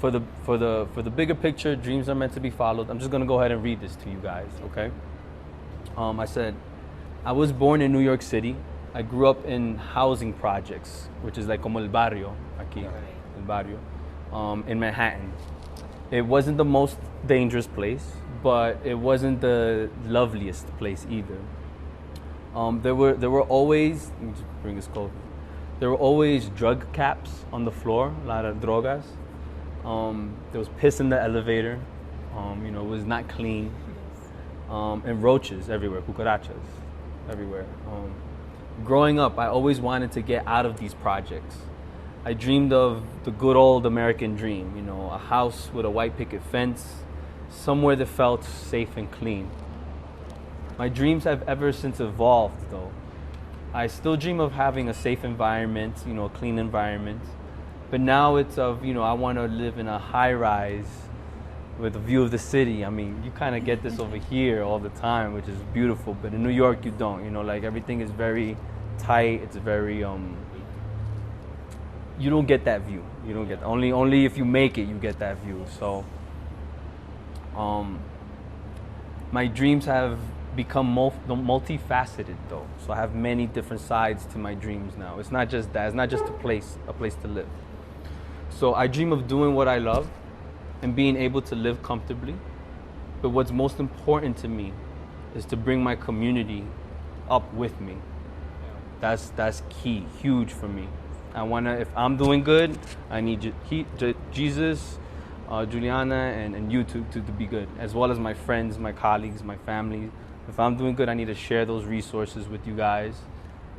for the bigger picture, dreams are meant to be followed. I'm just gonna go ahead and read this to you guys, okay? I said, I was born in New York City. I grew up in housing projects, which is like como el barrio aquí, el barrio, in Manhattan. It wasn't the most dangerous place, but it wasn't the loveliest place either. There were always, let me just bring this closer. There were always drug caps on the floor, a lot of drogas. There was piss in the elevator. It was not clean. And roaches everywhere, cucarachas everywhere. Growing up, I always wanted to get out of these projects. I dreamed of the good old American dream, a house with a white picket fence, somewhere that felt safe and clean. My dreams have ever since evolved, though. I still dream of having a safe environment, a clean environment. But now it's of, I want to live in a high-rise with a view of the city. I mean, you kind of get this over here all the time, which is beautiful. But in New York, you don't. Like everything is very tight. It's very, you don't get that view. You don't get only if you make it, you get that view. So, my dreams have become multifaceted, though. So I have many different sides to my dreams now. It's not just that. It's not just a place to live. So I dream of doing what I love and being able to live comfortably. But what's most important to me is to bring my community up with me. That's key, huge for me. If I'm doing good, I need Jesus, Juliana, and you to be good, as well as my friends, my colleagues, my family. If I'm doing good, I need to share those resources with you guys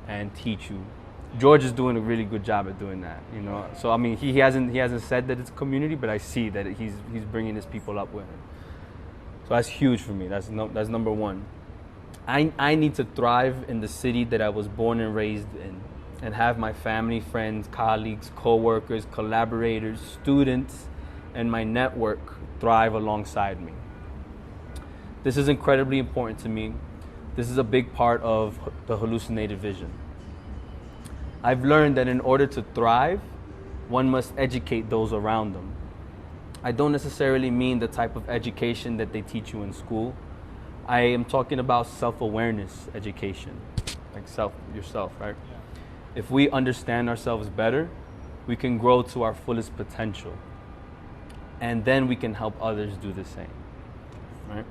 and teach you. George is doing a really good job at doing that, So I mean, he hasn't said that it's a community, but I see that he's bringing his people up with him. So that's huge for me. That's number one. I need to thrive in the city that I was born and raised in, and have my family, friends, colleagues, co-workers, collaborators, students, and my network thrive alongside me. This is incredibly important to me. This is a big part of the Halucinated Vision. I've learned that in order to thrive, one must educate those around them. I don't necessarily mean the type of education that they teach you in school. I am talking about self-awareness education, like yourself, right? Yeah. If we understand ourselves better, we can grow to our fullest potential. And then we can help others do the same, right?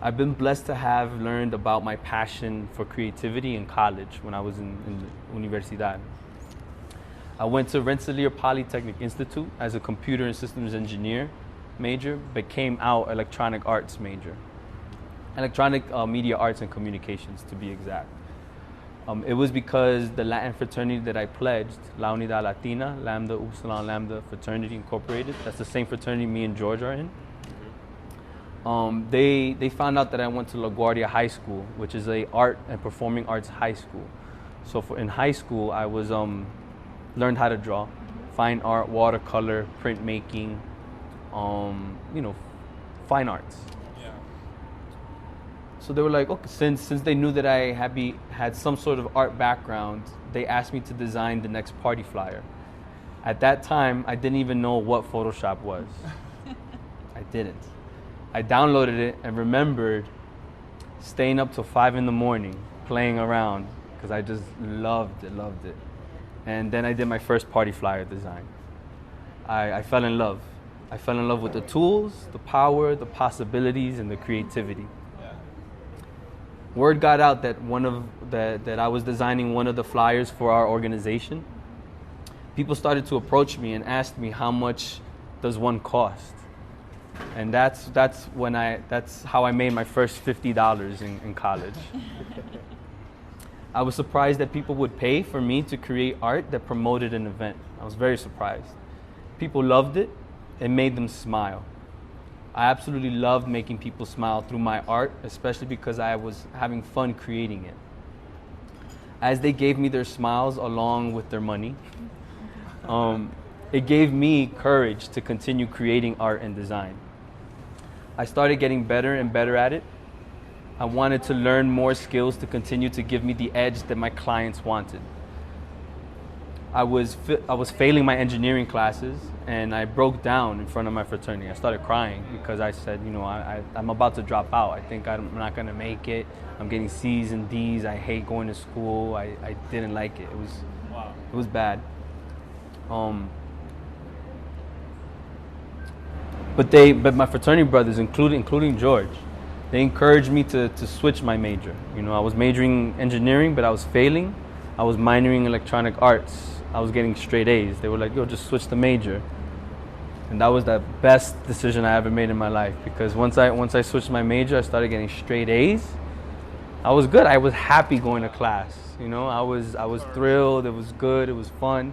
I've been blessed to have learned about my passion for creativity in college when I was in Universidad. I went to Rensselaer Polytechnic Institute as a computer and systems engineer major, but came out electronic arts major. Electronic media arts and communications, to be exact. It was because the Latin fraternity that I pledged, La Unidad Latina, Lambda Upsilon Lambda Fraternity Incorporated, that's the same fraternity me and George are in. They found out that I went to LaGuardia High School, which is a art and performing arts high school. So in high school, I was learned how to draw, fine art, watercolor, printmaking, fine arts. Yeah. So they were like, okay, since they knew that I had some sort of art background, they asked me to design the next party flyer. At that time, I didn't even know what Photoshop was. I didn't. I downloaded it and remembered staying up till 5 a.m. playing around because I just loved it. And then I did my first party flyer design. I fell in love. I fell in love with the tools, the power, the possibilities, and the creativity. Yeah. Word got out that that I was designing one of the flyers for our organization. People started to approach me and ask me how much does one cost. And that's how I made my first $50 in college. I was surprised that people would pay for me to create art that promoted an event. I was very surprised. People loved it. It made them smile. I absolutely loved making people smile through my art, especially because I was having fun creating it. As they gave me their smiles along with their money, it gave me courage to continue creating art and design. I started getting better and better at it. I wanted to learn more skills to continue to give me the edge that my clients wanted. I was failing my engineering classes, and I broke down in front of my fraternity. I started crying because I said, I'm about to drop out. I think I'm not going to make it. I'm getting C's and D's. I hate going to school. I didn't like it. It was bad. But my fraternity brothers, including George, they encouraged me to switch my major. I was majoring engineering, but I was failing. I was minoring electronic arts. I was getting straight A's. They were like, yo, just switch the major. And that was the best decision I ever made in my life, because once I switched my major, I started getting straight A's. I was good. I was happy going to class. I was thrilled. It was good. It was fun.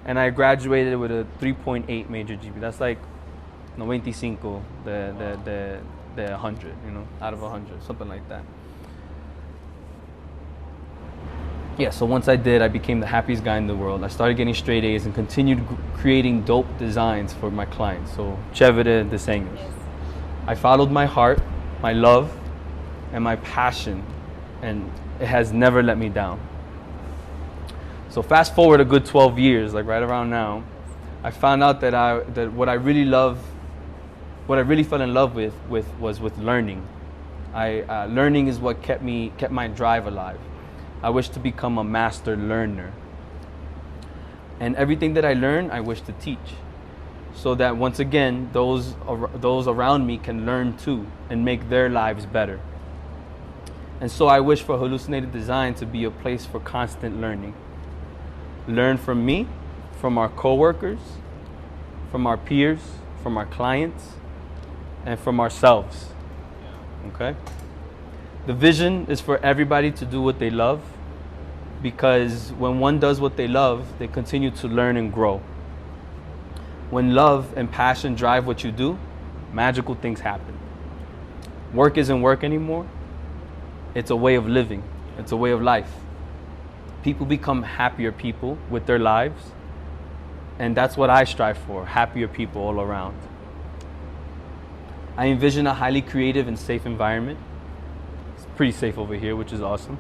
And I graduated with a 3.8 major GPA. That's like 95 the 100, out of 100, something like that. Yeah, so once I did, I became the happiest guy in the world. I started getting straight A's and continued creating dope designs for my clients. So, chévere diseños. I followed my heart, my love, and my passion, and it has never let me down. So fast forward a good 12 years, like right around now, I found out that what I really fell in love with was learning. Learning is what kept my drive alive. I wish to become a master learner. And everything that I learn, I wish to teach. So that once again, those around me can learn too and make their lives better. And so I wish for Halucinated Design to be a place for constant learning. Learn from me, from our coworkers, from our peers, from our clients, and from ourselves. Okay? The vision is for everybody to do what they love, because when one does what they love, they continue to learn and grow. When love and passion drive what you do, magical things happen. Work isn't work anymore. It's a way of living. It's a way of life. People become happier people with their lives, and that's what I strive for, happier people all around. I envision a highly creative and safe environment. It's pretty safe over here, which is awesome.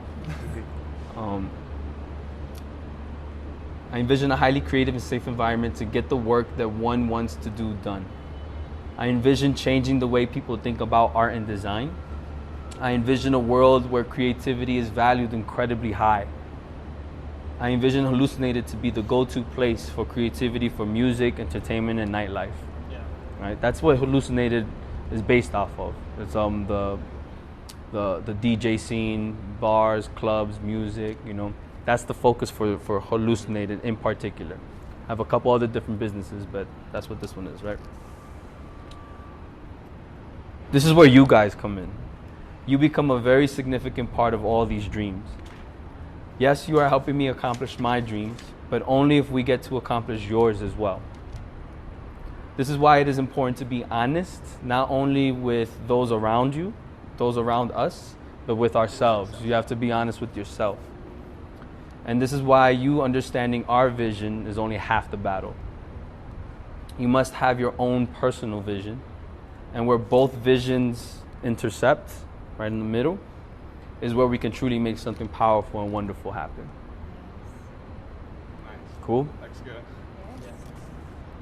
I envision a highly creative and safe environment to get the work that one wants to do done. I envision changing the way people think about art and design. I envision a world where creativity is valued incredibly high. I envision Halucinated to be the go-to place for creativity for music, entertainment, and nightlife. Yeah. Right? That's what Halucinated is based off of. It's the DJ scene, bars, clubs, music, That's the focus for Halucinated in particular. I have a couple other different businesses, but that's what this one is, right? This is where you guys come in. You become a very significant part of all these dreams. Yes, you are helping me accomplish my dreams, but only if we get to accomplish yours as well. This is why it is important to be honest, not only with those around you, those around us, but with ourselves. You have to be honest with yourself. And this is why you understanding our vision is only half the battle. You must have your own personal vision, and where both visions intercept, right in the middle, is where we can truly make something powerful and wonderful happen. Nice. Cool? Looks good.